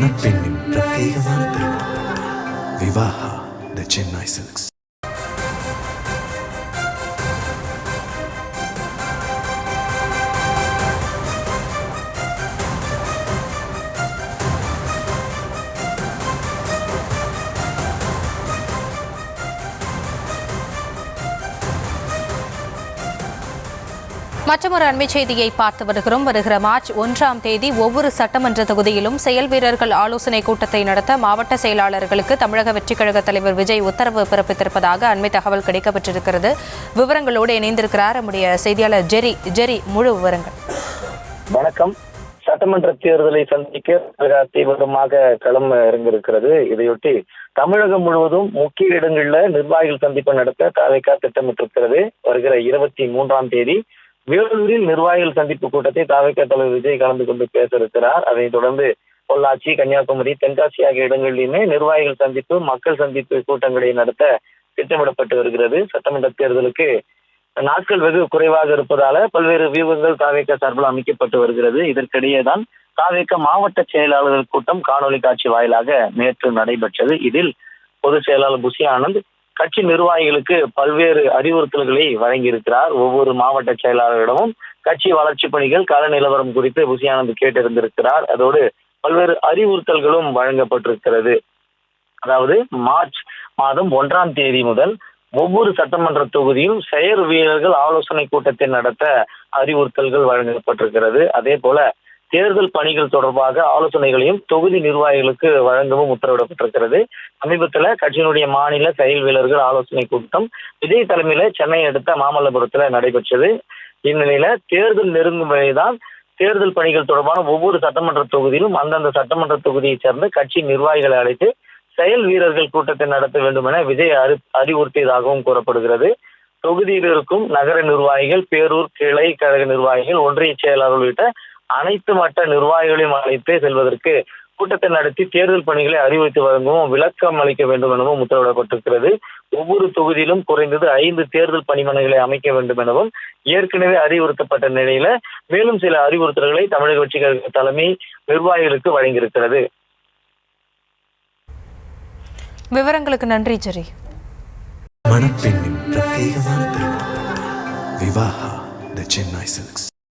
மணப்பெண்ணின் பிரத்யேகமான திருமணம் விவாஹா தி சென்னை சில்க்ஸ். மற்றொரு அண்மை செய்தியை பார்த்து வருகிறோம். வருகிற மார்ச் 1ஆம் தேதி ஒவ்வொரு சட்டமன்ற தொகுதியிலும் செயல் வீரர்கள் ஆலோசனை கூட்டத்தை நடத்த மாவட்ட செயலாளர்களுக்கு தமிழக வெற்றிக் கழக தலைவர் விஜய் உத்தரவு பிறப்பித்திருப்பதாக அண்மை தகவல் கிடைக்கப்பட்டிருக்கிறது. விவரங்களோடு இணைந்திருக்கிறார் நம்முடைய செய்தியாளர் ஜெரி. முழு விவரங்கள். வணக்கம். சட்டமன்ற தேர்தலை சந்திக்க தீவிரமாக களம் இறங்கியிருக்கிறது. இதையொட்டி தமிழகம் முழுவதும் முக்கிய இடங்களில் நிர்வாகிகள் சந்திப்பு நடத்த தாவேகா திட்டமிட்டிருக்கிறது. வருகிற 23ஆம் தேதி வேலூரில் நிர்வாகிகள் சந்திப்பு கூட்டத்தை தாவேகா தலைவர் விஜய் கலந்து கொண்டு பேச இருக்கிறார். அதைத் தொடர்ந்து பொள்ளாச்சி, கன்னியாகுமரி, தென்காசி ஆகிய இடங்களிலுமே நிர்வாகிகள் சந்திப்பு, மக்கள் சந்திப்பு கூட்டங்களை நடத்த திட்டமிடப்பட்டு வருகிறது. சட்டமன்ற தேர்தலுக்கு நாட்கள் வெகு குறைவாக இருப்பதால பல்வேறு வியூகங்கள் தாவேகா சார்பில் அமைக்கப்பட்டு வருகிறது. இதற்கிடையே தான் தாவேகா மாவட்ட செயலாளர்கள் கூட்டம் காணொலி காட்சி வாயிலாக நேற்று நடைபெற்றது. இதில் பொதுச் செயலாளர் புசி ஆனந்த் கட்சி நிர்வாகிகளுக்கு பல்வேறு அறிவுறுத்தல்களை வழங்கியிருக்கிறார். ஒவ்வொரு மாவட்ட செயலாளரிடமும் கட்சி வளர்ச்சி பணிகள், கள நிலவரம் குறித்து புசி ஆனந்த் கேட்டிருந்திருக்கிறார். அதோடு பல்வேறு அறிவுறுத்தல்களும் வழங்கப்பட்டிருக்கிறது. அதாவது மார்ச் மாதம் 1ஆம் தேதி முதல் ஒவ்வொரு சட்டமன்ற தொகுதியும் செயல் வீரர்கள் ஆலோசனை கூட்டத்தை நடத்த அறிவுறுத்தல்கள் வழங்கப்பட்டிருக்கிறது. அதே போல தேர்தல் பணிகள் தொடர்பாக ஆலோசனைகளையும் தொகுதி நிர்வாகிகளுக்கு வழங்கவும் உத்தரவிடப்பட்டிருக்கிறது. சமீபத்தில் கட்சியினுடைய மாநில செயல் வீரர்கள் ஆலோசனை கூட்டம் விஜய் தலைமையில சென்னை அடுத்த மாமல்லபுரத்துல நடைபெற்றது. இந்நிலையில தேர்தல் நெருங்கும் வரைதான் தேர்தல் பணிகள் தொடர்பான ஒவ்வொரு சட்டமன்ற தொகுதியிலும் அந்தந்த சட்டமன்ற தொகுதியைச் சேர்ந்த கட்சி நிர்வாகிகளை அழைத்து செயல் வீரர்கள் கூட்டத்தை நடத்த வேண்டும் என விஜய் அறிவுறுத்தியதாகவும் கூறப்படுகிறது. தொகுதியில் இருக்கும் நகர நிர்வாகிகள், பேரூர் கிளை கழக நிர்வாகிகள், ஒன்றிய செயலாளர் உள்ளிட்ட அனைத்து மட்ட நிர்வாகிகளையும் அழைத்து செல்வதற்கு கூட்டத்தை நடத்தி தேர்தல் பணிகளை அறிவித்து வழங்கவும் விளக்கம் அளிக்க வேண்டும் எனவும் உத்தரவிடப்பட்டிருக்கிறது. ஒவ்வொரு தொகுதியிலும் குறைந்தது 5 தேர்தல் பணிமனைகளை அமைக்க வேண்டும் எனவும் ஏற்கனவே அறிவுறுத்தப்பட்ட நிலையில மேலும் சில அறிவுறுத்தல்களை தமிழக வெற்றிக் கழக தலைமை நிர்வாகிகளுக்கு வழங்கியிருக்கிறது. விவரங்களுக்கு நன்றி ஜெரி. மணப்பெண்ணின் பிரத்யேகமான திருமணம் விவாஹா தி சென்னை சில்க்ஸ்.